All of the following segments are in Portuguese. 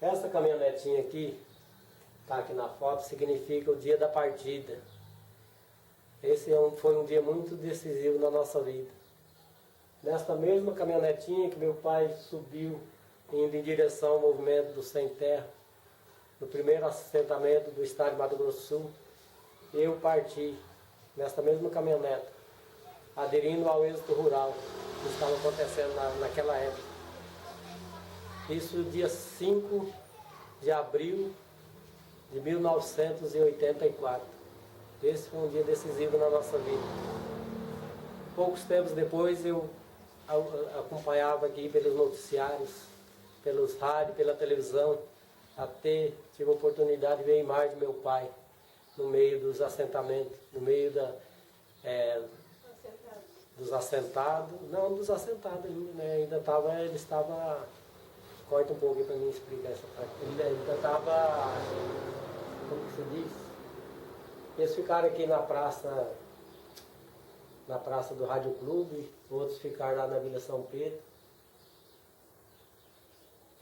Essa caminhonetinha aqui, tá aqui na foto, significa o dia da partida. Esse foi um dia muito decisivo na nossa vida. Nesta mesma caminhonetinha que meu pai subiu, indo em direção ao movimento do Sem Terra, no primeiro assentamento do estado de Mato Grosso do Sul, eu parti nesta mesma caminhonete, aderindo ao êxodo rural que estava acontecendo naquela época. Isso dia 5 de abril de 1984. Esse foi um dia decisivo na nossa vida. Poucos tempos depois eu acompanhava aqui pelos noticiários, pelos rádios, pela televisão, até tive a oportunidade de ver a imagem de meu pai no meio dos assentamentos, no meio dos assentados, não dos assentados ainda, né? Ele estava, corta um pouquinho para mim explicar essa parte, ele ainda estava, como que se diz? Eles ficaram aqui na praça do Rádio Clube, outros ficaram lá na Vila São Pedro.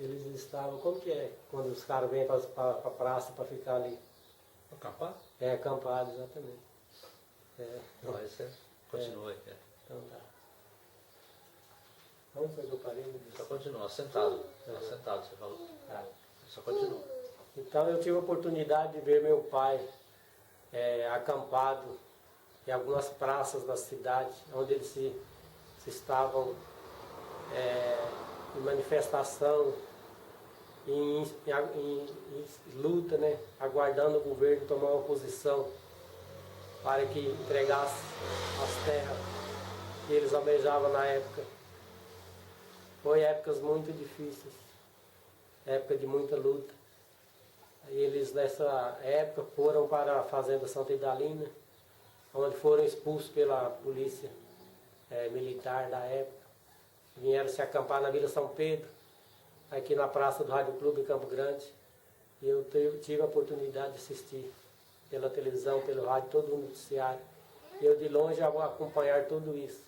Eles estavam, como que é? Quando os caras vêm para a praça para ficar ali. Acampar? É, acampado, exatamente. Não, esse continua aí. Então tá. Onde foi que eu parei? Só continua, assentado. Assentado, você falou. Tá. Só continua. Então eu tive a oportunidade de ver meu pai acampado em algumas praças da cidade, onde eles se estavam em manifestação, em luta, né, aguardando o governo tomar uma posição para que entregasse as terras que eles almejavam na época. Foi épocas muito difíceis, época de muita luta. Eles nessa época foram para a fazenda Santa Idalina, onde foram expulsos pela polícia militar da época. Vieram se acampar na Vila São Pedro, aqui na praça do Rádio Clube em Campo Grande. E eu tive a oportunidade de assistir pela televisão, pelo rádio, todo o noticiário. Eu de longe vou acompanhar tudo isso.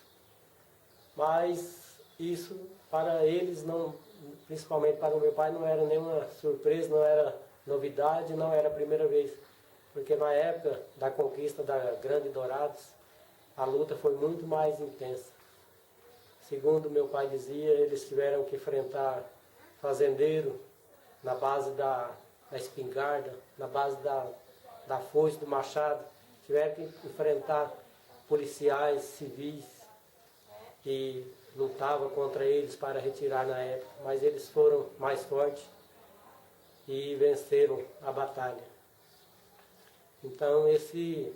Mas isso para eles, não, principalmente para o meu pai, não era nenhuma surpresa, não era novidade, não era a primeira vez. Porque na época da conquista da Grande Dourados, a luta foi muito mais intensa. Segundo meu pai dizia, eles tiveram que enfrentar fazendeiro na base da espingarda, na base da foice, do machado. Tiveram que enfrentar policiais civis que lutavam contra eles para retirar na época. Mas eles foram mais fortes e venceram a batalha. Então esse...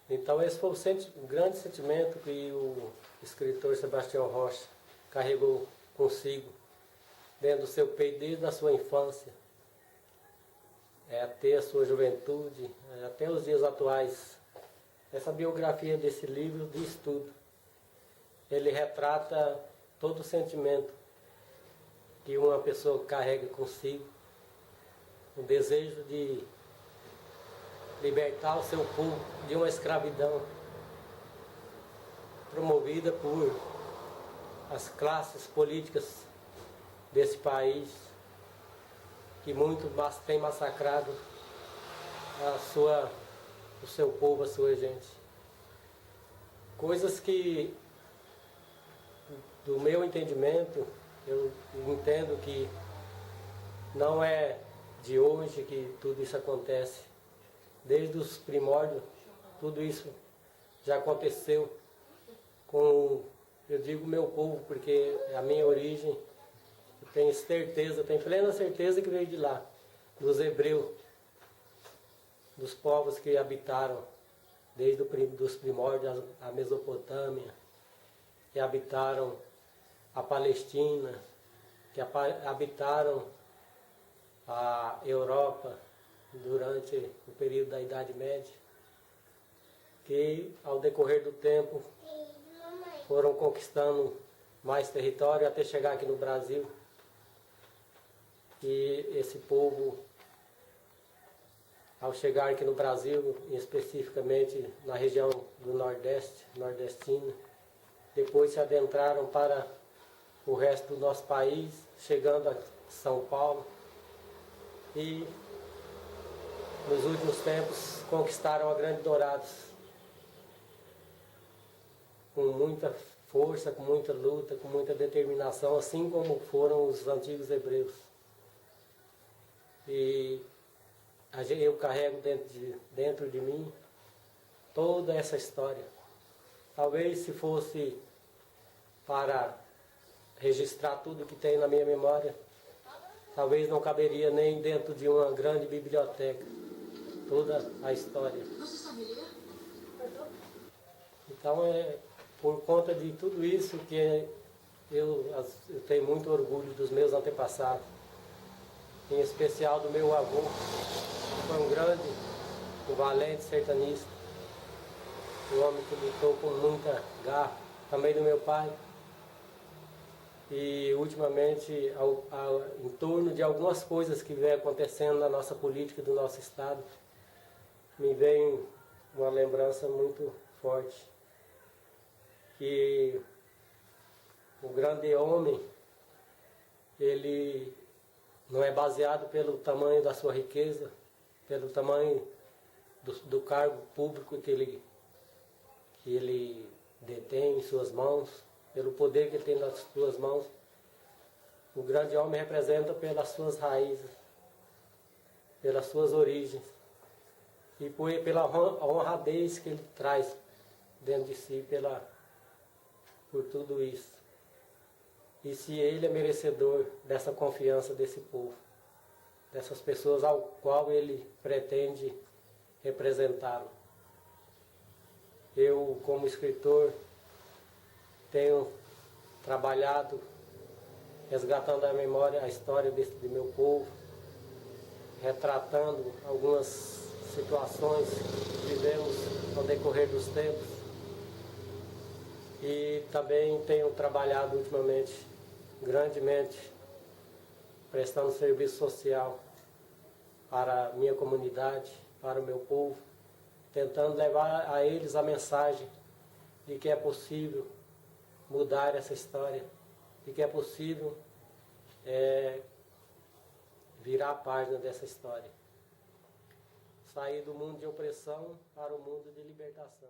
Então esse foi o grande sentimento que o escritor Sebastião Rocha carregou consigo dentro do seu peito desde a sua infância, até a sua juventude, até os dias atuais. Essa biografia desse livro diz tudo. Ele retrata todo o sentimento que uma pessoa carrega consigo, o desejo de libertar o seu povo de uma escravidão promovida por as classes políticas desse país, que muito tem massacrado o seu povo, a sua gente. Coisas que, do meu entendimento, eu entendo que não é de hoje que tudo isso acontece. Desde os primórdios, tudo isso já aconteceu com, eu digo meu povo, porque é a minha origem, eu tenho certeza, tenho plena certeza que veio de lá, dos hebreus, dos povos que habitaram desde os primórdios a Mesopotâmia, que habitaram a Palestina, que habitaram a Europa, durante o período da Idade Média, que ao decorrer do tempo foram conquistando mais território até chegar aqui no Brasil. E esse povo, ao chegar aqui no Brasil, especificamente na região do Nordeste, nordestina, depois se adentraram para o resto do nosso país, chegando a São Paulo, e nos últimos tempos conquistaram a Grande Dourados, com muita força, com muita luta, com muita determinação, assim como foram os antigos hebreus. E eu carrego dentro de mim toda essa história. Talvez se fosse para registrar tudo que tem na minha memória, talvez não caberia nem dentro de uma grande biblioteca, toda a história. Você sabe ler? Então é por conta de tudo isso que eu tenho muito orgulho dos meus antepassados, em especial do meu avô, que foi um grande, um valente sertanista, um homem que lutou com muita garra, também do meu pai. E ultimamente, em torno de algumas coisas que vem acontecendo na nossa política do nosso estado, me vem uma lembrança muito forte, que o grande homem, ele não é baseado pelo tamanho da sua riqueza, pelo tamanho do cargo público que ele detém em suas mãos, pelo poder que ele tem nas suas mãos. O grande homem representa pelas suas raízes, pelas suas origens, e pela honradez que ele traz dentro de si, por tudo isso. E se ele é merecedor dessa confiança desse povo, dessas pessoas ao qual ele pretende representá-lo. Eu, como escritor, tenho trabalhado resgatando a memória, a história do meu povo, retratando algumas situações que vivemos ao decorrer dos tempos. E também tenho trabalhado ultimamente grandemente, prestando serviço social para a minha comunidade, para o meu povo, tentando levar a eles a mensagem de que é possível mudar essa história, de que é possível virar a página dessa história. Sair do mundo de opressão para o mundo de libertação.